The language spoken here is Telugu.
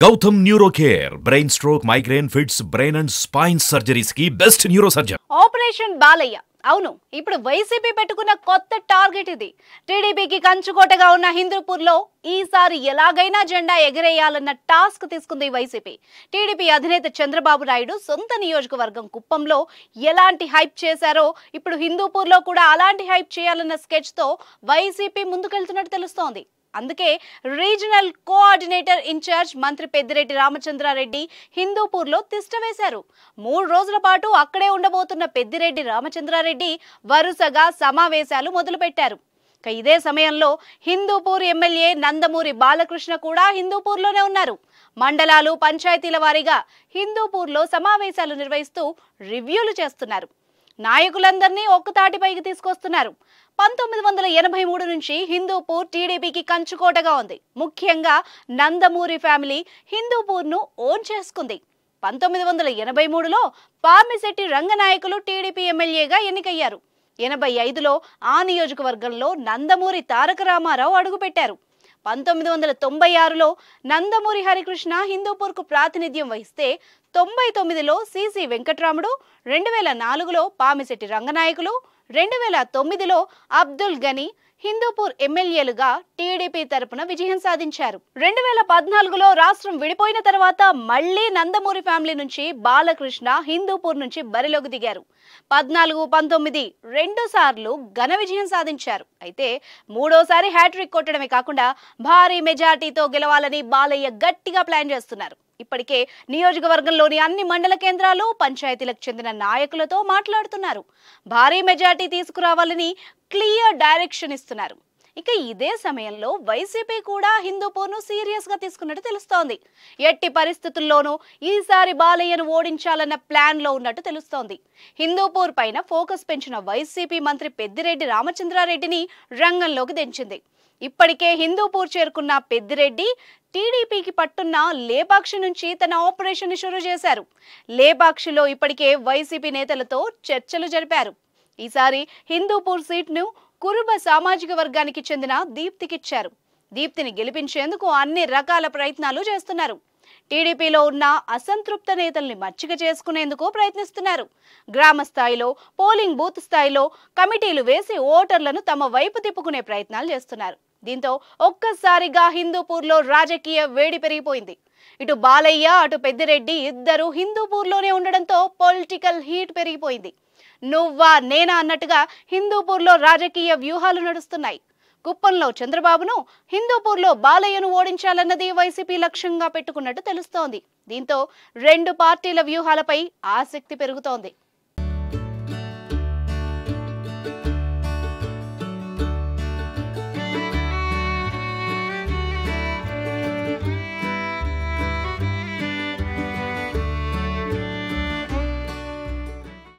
Gautam Neurocare, brain stroke, migraine, fits, brain and spine surgeries की best neurosurgeon. ఆపరేషన్ బాలయ్య అవును ఇప్పుడు వైసీపీ పెట్టుకున్న కొత్త టార్గెట్ ఇది. టీడీపీకి కంచుకోటగా ఉన్న హిందూపూర్లో ఈసారి ఎలాగైనా జెండా ఎగరేయాలన్న టాస్క్ తీసుకుంది వైసీపీ. టీడీపీ అధినేత చంద్రబాబు నాయుడు సొంత నియోజకవర్గం కుప్పంలో ఎలాంటి హైప్ చేశారో ఇప్పుడు హిందూపూర్లో కూడా అలాంటి హైప్ చేయాలన్న స్కెచ్ తో వైసీపీ ముందుకెళ్తున్నట్టు తెలుస్తోంది. అందుకే రీజనల్ కోఆర్డినేటర్ ఇన్ఛార్జ్ మంత్రి పెద్దిరెడ్డి రామచంద్రారెడ్డి హిందూపూర్లో తిష్టవేశారు. 3 రోజుల పాటు అక్కడే ఉండబోతున్న పెద్దిరెడ్డి రామచంద్రారెడ్డి వరుసగా సమావేశాలు మొదలుపెట్టారు. ఇదే సమయంలో హిందూపూర్ ఎమ్మెల్యే నందమూరి బాలకృష్ణ కూడా హిందూపూర్లోనే ఉన్నారు. మండలాలు పంచాయతీల వారీగా హిందూపూర్లో సమావేశాలు నిర్వహిస్తూ రివ్యూలు చేస్తున్నారు. నాయకులందరినీ ఒక్కతాటిపైకి తీసుకొస్తున్నారు. 1983 నుంచి హిందూపూర్ టీడీపీకి కంచుకోటగా ఉంది. ముఖ్యంగా నందమూరి ఫ్యామిలీ హిందూపూర్ను ఓన్ చేసుకుంది. 1983లో పామిశెట్టి రంగనాయకులు టీడీపీ ఎమ్మెల్యేగా ఎన్నికయ్యారు. 85లో ఆ నియోజకవర్గంలో నందమూరి తారక రామారావు అడుగుపెట్టారు. 1996లో నందమూరి హరికృష్ణ హిందూపూర్కు ప్రాతినిధ్యం వహిస్తే 99లో సిసి వెంకట్రాముడు, 2004లో పామిశెట్టి రంగనాయకులు, 2009లో అబ్దుల్ గని హిందూపూర్ ఎమ్మెల్యేలుగా టీడీపీ తరపున విజయం సాధించారు. 2014లో రాష్ట్రం విడిపోయిన తర్వాత మళ్లీ నందమూరి ఫ్యామిలీ నుంచి బాలకృష్ణ హిందూపూర్ నుంచి బరిలోకి దిగారు. 14, 19 2 సార్లు ఘన విజయం సాధించారు. అయితే మూడోసారి హ్యాట్రిక్ కొట్టడమే కాకుండా భారీ మెజార్టీతో గెలవాలని బాలయ్య గట్టిగా ప్లాన్ చేస్తున్నారు. ఇప్పటికే నియోజకవర్గంలోని అన్ని మండల కేంద్రాలు పంచాయతీలకు చెందిన నాయకులతో మాట్లాడుతున్నారు. భారీ మెజార్టీ తీసుకురావాలని క్లియర్ డైరెక్షన్ ఇస్తున్నారు. ఇక ఇదే సమయంలో వైసీపీ కూడా హిందూపూర్ను సీరియస్ గా తీసుకున్నట్టు తెలుస్తోంది. ఎట్టి పరిస్థితుల్లోనూ ఈసారి బాలయ్యను ఓడించాలన్న ప్లాన్ లో ఉన్నట్టు తెలుస్తోంది. హిందూపూర్ పైన ఫోకస్ పెంచిన వైసీపీ మంత్రి పెద్దిరెడ్డి రామచంద్రారెడ్డిని రంగంలోకి దించింది. ఇప్పటికే హిందూపూర్ చేరుకున్న పెద్దిరెడ్డి టీడీపీకి పట్టున్న లేపాక్షి నుంచి తన ఆపరేషన్ షురూ చేశారు. లేపాక్షిలో ఇప్పటికే వైసీపీ నేతలతో చర్చలు జరిపారు. ఈసారి హిందూపూర్ సీట్ను కురుబ సామాజిక వర్గానికి చెందిన దీప్తికిచ్చారు. దీప్తిని గెలిపించేందుకు అన్ని రకాల ప్రయత్నాలు చేస్తున్నారు. టీడీపీలో ఉన్న అసంతృప్త నేతల్ని మచ్చిక చేసుకునేందుకు ప్రయత్నిస్తున్నారు. గ్రామ స్థాయిలో, పోలింగ్ బూత్ స్థాయిలో కమిటీలు వేసి ఓటర్లను తమ వైపు తిప్పుకునే ప్రయత్నాలు చేస్తున్నారు. దీంతో ఒక్కసారిగా హిందూపూర్లో రాజకీయ వేడి పెరిగిపోయింది. ఇటు బాలయ్య అటు పెద్దిరెడ్డి ఇద్దరు హిందూపూర్లోనే ఉండడంతో పొలిటికల్ హీట్ పెరిగిపోయింది. నువ్వా నేనా అన్నట్టుగా హిందూపూర్లో రాజకీయ వ్యూహాలు నడుస్తున్నాయి. కుప్పంలో చంద్రబాబును, హిందూపూర్లో బాలయ్యను ఓడించాలన్నది వైసీపీ లక్ష్యంగా పెట్టుకున్నట్టు తెలుస్తోంది. దీంతో 2 పార్టీల వ్యూహాలపై ఆసక్తి పెరుగుతోంది.